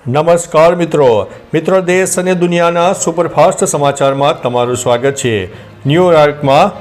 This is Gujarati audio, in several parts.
નમસ્કાર મિત્રો દેશ અને દુનિયાના સુપરફાસ્ટ સમાચારમાં તમારું સ્વાગત છે। ન્યૂયોર્કમાં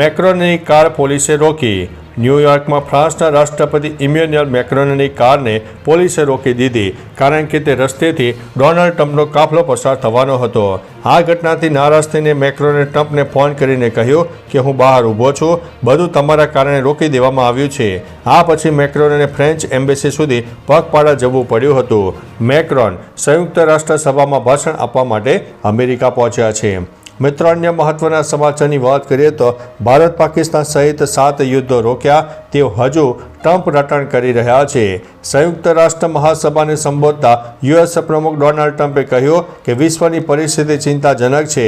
મેક્રોનની કાર પોલીસે રોકી। ન્યૂયોર્કમાં ફ્રાન્સના રાષ્ટ્રપતિ ઇમેન્યુએલ મેક્રોનની કારને પોલીસે રોકી દીધી કારણ કે તે રસ્તેથી ડોનાલ્ડ ટ્રમ્પનો કાફલો પસાર થવાનો હતો। આ ઘટનાથી નારાજ થઈને મેક્રોને ટ્રમ્પને ફોન કરીને કહ્યું કે હું બહાર ઊભો છું, બધું તમારા કારણે રોકી દેવામાં આવ્યું છે। આ પછી મેક્રોનને ફ્રેન્ચ એમ્બેસી સુધી પગપાળા જવું પડ્યું હતું। મેક્રોન સંયુક્ત રાષ્ટ્ર સભામાં ભાષણ આપવા માટે અમેરિકા પહોંચ્યા છે। મિત્રો, અન્ય મહત્વના સમાચારની વાત કરીએ તો ભારત પાકિસ્તાન સહિત 7 યુદ્ધો રોક્યા, તેઓ હજુ ટ્રમ્પ રટણ કરી રહ્યા છે। સંયુક્ત રાષ્ટ્ર મહાસભાને સંબોધતા યુએસ પ્રમુખ ડોનાલ્ડ ટ્રમ્પે કહ્યું કે વિશ્વની પરિસ્થિતિ ચિંતાજનક છે।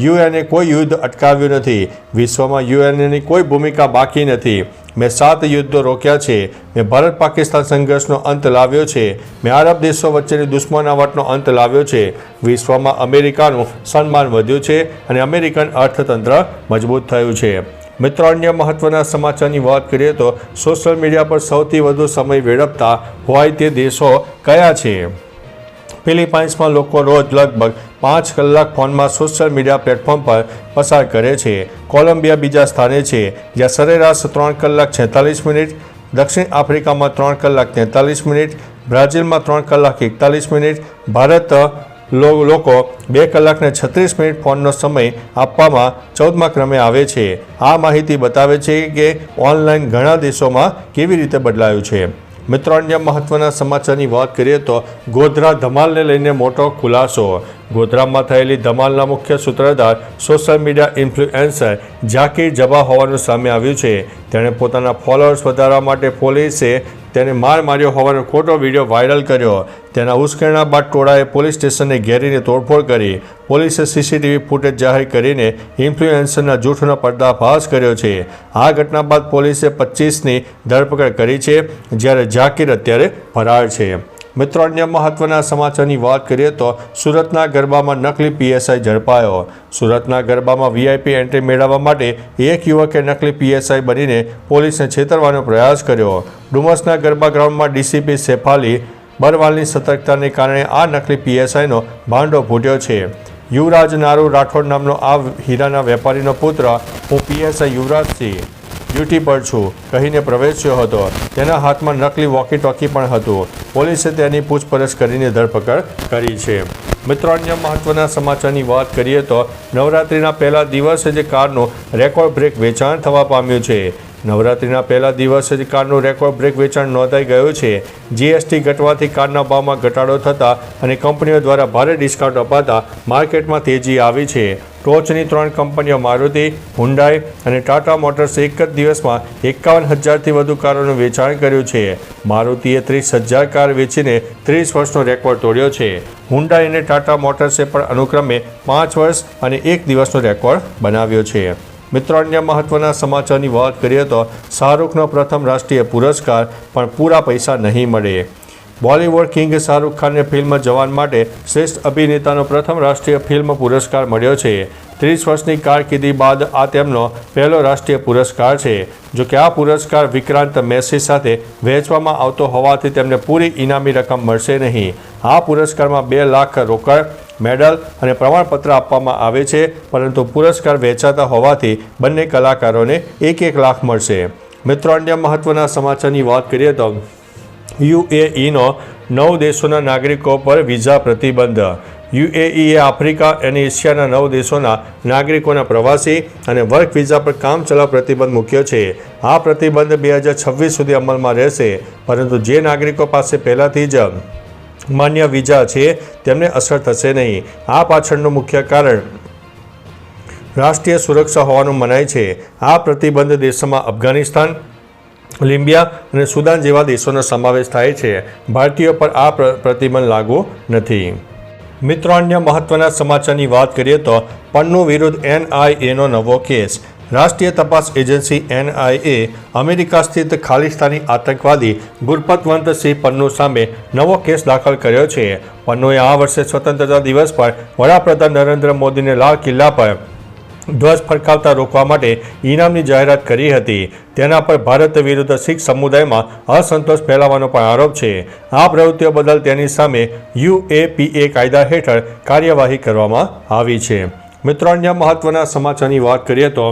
યુએને કોઈ યુદ્ધ અટકાવ્યું નથી, વિશ્વમાં યુએનની કોઈ ભૂમિકા બાકી નથી। મેં 7 યુદ્ધો રોક્યા છે, મેં ભારત પાકિસ્તાન સંઘર્ષનો અંત લાવ્યો છે, મેં અરબ દેશો વચ્ચેની દુશ્મનાવટનો અંત લાવ્યો છે, વિશ્વમાં અમેરિકાનું સન્માન વધ્યું છે અને અમેરિકન અર્થતંત્ર મજબૂત થયું છે। મિત્રો, અન્ય મહત્વના સમાચારની વાત કરીએ તો સોશિયલ મીડિયા પર સૌથી વધુ સમય વેડફતા હોય તે દેશો કયા છે? ફિલિપાઇન્સમાં લોકો રોજ લગભગ 5 કલાક ફોનમાં સોશિયલ મીડિયા પ્લેટફોર્મ પર પસાર કરે છે। કોલંબિયા બીજા સ્થાને છે, જ્યાં સરેરાશ 3 કલાક 46 મિનિટ, દક્ષિણ આફ્રિકામાં 3 કલાક 43 મિનિટ, બ્રાઝિલમાં 3 કલાક 41 મિનિટ, ભારત લોકો 2 કલાક 36 મિનિટ ફોનનો સમય આપવામાં 14મા ક્રમે આવે છે। આ માહિતી બતાવે છે કે ઓનલાઈન ઘણા દેશોમાં કેવી રીતે બદલાયું છે। મિત્રો, અન્ય મહત્વના સમાચારની વાત કરીએ તો ગોધરા ધમાલને લઈને મોટો ખુલાસો। ગોધરામાં થયેલી ધમાલના મુખ્ય સૂત્રધાર સોશિયલ મીડિયા ઇન્ફ્લુએન્સર ઝાકીર જબા હોવાનું સામે આવ્યું છે। તેણે પોતાના ફોલોઅર્સ વધારવા માટે પોલીસે તેને માર માર્યો હોવાનો ખોટો વિડીયો વાયરલ કર્યો। તેના ઉશ્કેરણા બાદ ટોળાએ પોલીસ સ્ટેશનને ઘેરીને તોડફોડ કરી। પોલીસે સીસીટીવી ફૂટેજ જાહેર કરીને ઇન્ફ્લુએન્સરના જૂઠનો પર્દાફાશ કર્યો છે। આ ઘટના બાદ પોલીસે 25ની ધરપકડ કરી છે, જ્યારે ઝાકીર અત્યારે ફરાર છે। મિત્રો, અન્ય મહત્વના સમાચારની વાત કરીએ તો સુરતના ગરબામાં નકલી પીએસઆઈ ઝડપાયો। સુરતના ગરબામાં વીઆઈપી એન્ટ્રી મેળવવા માટે એક યુવકે નકલી પીએસઆઈ બનીને પોલીસને છેતરવાનો પ્રયાસ કર્યો। ડુમસના ગરબા ગ્રાઉન્ડમાં ડીસીપી શેફાલી બરવાલની સતર્કતાને કારણે આ નકલી પીએસઆઈનો ભાંડો ફૂટ્યો છે। યુવરાજ નારુ રાઠોડ નામનો આ હીરાના વેપારીનો પુત્ર હું પીએસઆઈ યુવરાજસિંહ ડ્યુટી પર છું કહીને પ્રવેશ્યો હતો। તેના હાથમાં નકલી વોકી ટોકી પણ હતું। પોલીસે તેની પૂછપરછ કરીને ધરપકડ કરી છે। મિત્રો, અન્ય મહત્વના સમાચારની વાત કરીએ તો નવરાત્રિના પહેલા દિવસે જ કારનું રેકોર્ડ બ્રેક વેચાણ થવા પામ્યું છે। નવરાત્રિના પહેલા દિવસે જ કારનું રેકોર્ડ બ્રેક વેચાણ નોંધાઈ ગયું છે। જીએસટી ઘટવાથી કારના ભાવમાં ઘટાડો થતા અને કંપનીઓ દ્વારા ભારે ડિસ્કાઉન્ટ અપાતા માર્કેટમાં તેજી આવી છે। ટોચની 3 કંપનીઓ મારુતિ, હુન્ડાઈ અને ટાટા મોટર્સે એક જ દિવસમાં 51,000થી વધુ કારોનું વેચાણ કર્યું છે। મારુતિએ 30,000 કાર વેચીને 30 વર્ષનો રેકોર્ડ તોડ્યો છે। હુન્ડાઈ અને ટાટા મોટર્સે પણ અનુક્રમે 5 વર્ષ અને 1 દિવસનો રેકોર્ડ બનાવ્યો છે। મિત્રો, અન્ય મહત્વના સમાચારની વાત કરીએ તો શાહરૂખનો પ્રથમ રાષ્ટ્રીય પુરસ્કાર પણ પૂરા પૈસા નહીં મળે। બોલિવૂડ કિંગ શાહરૂખ ખાનને ફિલ્મ જવાન માટે શ્રેષ્ઠ અભિનેતાનો પ્રથમ રાષ્ટ્રીય ફિલ્મ પુરસ્કાર મળ્યો છે। 30 વર્ષની કારકિર્દી બાદ આ તેમનો પહેલો રાષ્ટ્રીય પુરસ્કાર છે। જો કે આ પુરસ્કાર વિક્રાંત મેસી સાથે વહેંચવામાં આવતો હોવાથી તેમને પૂરી ઇનામી રકમ મળશે નહીં। આ પુરસ્કારમાં 2 લાખ રોકડ, મેડલ અને પ્રમાણપત્ર આપવામાં આવે છે, પરંતુ પુરસ્કાર વહેંચાતા હોવાથી બંને કલાકારોને 1-1 લાખ મળશે। મિત્રો, અન્ય મહત્વના સમાચારની વાત કરીએ તો યુએઈનો 9 દેશોના નાગરિકો પર વિઝા પ્રતિબંધ। યુએઈએ આફ્રિકા અને એશિયાના 9 દેશોના નાગરિકોના પ્રવાસી અને વર્ક વિઝા પર કામચલાઉ પ્રતિબંધ મૂક્યો છે। આ પ્રતિબંધ 2026 સુધી અમલમાં રહેશે, પરંતુ જે નાગરિકો પાસે પહેલાથી જ માન્ય વિઝા છે તેમને અસર થશે નહીં। આ પાછળનું મુખ્ય કારણ રાષ્ટ્રીય સુરક્ષા હોવાનું મનાય છે। આ પ્રતિબંધ દેશોમાં અફઘાનિસ્તાન, લીબિયા અને સુદાન જેવા દેશોનો સમાવેશ થાય છે। ભારતીયો પર આ પ્રતિબંધ લાગુ નથી। મિત્રો, અન્ય મહત્વના સમાચારની વાત કરીએ તો પન્નુ વિરુદ્ધ એનઆઈએનો નવો કેસ। રાષ્ટ્રીય તપાસ એજન્સી એનઆઈએ અમેરિકા સ્થિત ખાલિસ્તાની આતંકવાદી ગુરપતવંત સિંહ પન્નુ સામે નવો કેસ દાખલ કર્યો છે। પન્નુએ આ વર્ષે સ્વતંત્રતા દિવસ પર વડાપ્રધાન નરેન્દ્ર મોદીને લાલ કિલ્લા પર ધ્વજ ફરકાવતા રોકવા માટે ઇનામની જાહેરાત કરી હતી. તેના પર ભારત વિરુદ્ધ શીખ સમુદાયમાં અસંતોષ ફેલાવવાનો પણ આરોપ છે. આ પ્રવૃત્તિઓ બદલ તેની સામે UAPA કાયદા હેઠળ કાર્યવાહી કરવામાં આવી છે. મિત્રો, અન્ય મહત્વના સમાચારની વાત કરીએ તો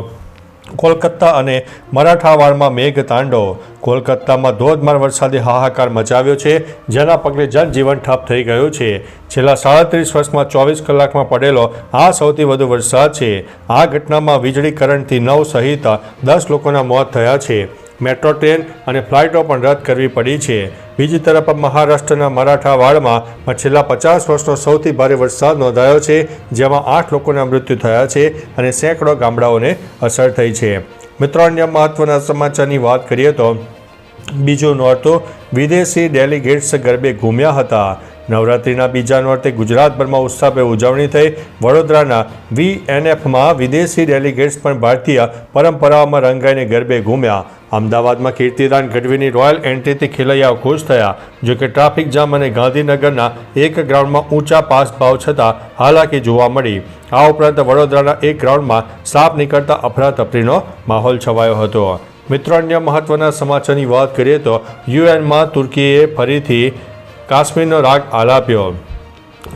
કોલકાતા અને મરાઠાવાડમાં મેઘ તાંડવ. કોલકાતામાં ધોધમાર વરસાદે હાહાકાર મચાવ્યો છે, જેના પગલે જનજીવન ઠપ થઈ ગયું છે. છેલ્લા 37 વર્ષમાં 24 કલાકમાં પડેલો આ સૌથી વધુ વરસાદ છે. આ ઘટનામાં વીજળી કરંટથી 9 સહિત 10 લોકોના મોત થયા છે. મેટ્રો ટ્રેન અને ફ્લાઇટો પણ રદ કરવી પડી છે. બીજી તરફ મહારાષ્ટ્રના મરાઠાવાડમાં છેલ્લા 50 વર્ષનો સૌથી ભારે વરસાદ નોંધાયો છે, જેમાં 8 લોકોના મૃત્યુ થયા છે અને સેંકડો ગામડાઓને અસર થઈ છે. મિત્રો, અન્ય મહત્વના સમાચારની વાત કરીએ તો બીજું નોરતું વિદેશી ડેલિગેટ્સ ગરબે ઘૂમ્યા હતા. નવરાત્રિના બીજા નોરતે ગુજરાતભરમાં ઉત્સાહભેર ઉજવણી થઈ. વડોદરાના VNFમાં વિદેશી ડેલિગેટ્સ પણ ભારતીય પરંપરાઓમાં રંગાઈને ગરબે ઘૂમ્યા. અમદાવાદમાં કીર્તિદાન ગઢવીની રોયલ એન્ટ્રીથી ખેલૈયાઓ ખુશ થયા. જોકે ટ્રાફિક જામ અને ગાંધીનગરના એક ગ્રાઉન્ડમાં ઊંચા પાસ ભાવ છતાં હાલાકી જોવા મળી. આ ઉપરાંત વડોદરાના એક ગ્રાઉન્ડમાં સાપ નીકળતા અફરાતફરીનો માહોલ છવાયો હતો. મિત્રો, અન્ય મહત્વના સમાચારની વાત કરીએ તો UN તુર્કીએ ફરીથી કાશ્મીરનો રાગ આલાપ્યો.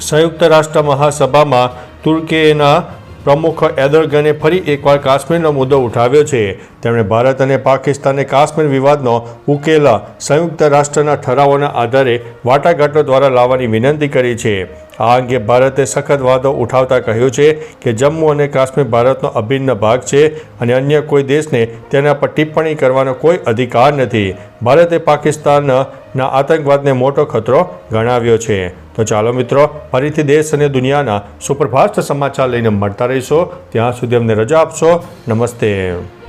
સંયુક્ત રાષ્ટ્ર મહાસભામાં તુર્કીના પ્રમુખ એર્દોગને ફરી એકવાર કાશ્મીરનો મુદ્દો ઉઠાવ્યો છે. તેમણે ભારત અને પાકિસ્તાનને કાશ્મીર વિવાદનો ઉકેલ સંયુક્ત રાષ્ટ્રના ઠરાવોના આધારે વાટાઘાટો દ્વારા લાવવાની વિનંતી કરી છે. આ અંગે ભારતે સખત વાદો ઉઠાવતા કહ્યું છે કે જમ્મુ અને કાશ્મીર ભારતનો અભિન્ન ભાગ છે અને અન્ય કોઈ દેશને તેના પર ટિપ્પણી કરવાનો કોઈ અધિકાર નથી. ભારતે પાકિસ્તાનના આતંકવાદને મોટો ખતરો ગણાવ્યો છે. તો ચાલો મિત્રો, ફરીથી દેશ અને દુનિયાના સુપરફાસ્ટ સમાચાર લઈને મળતા રહીશો. ત્યાં સુધી અમને રજા આપશો. નમસ્તે.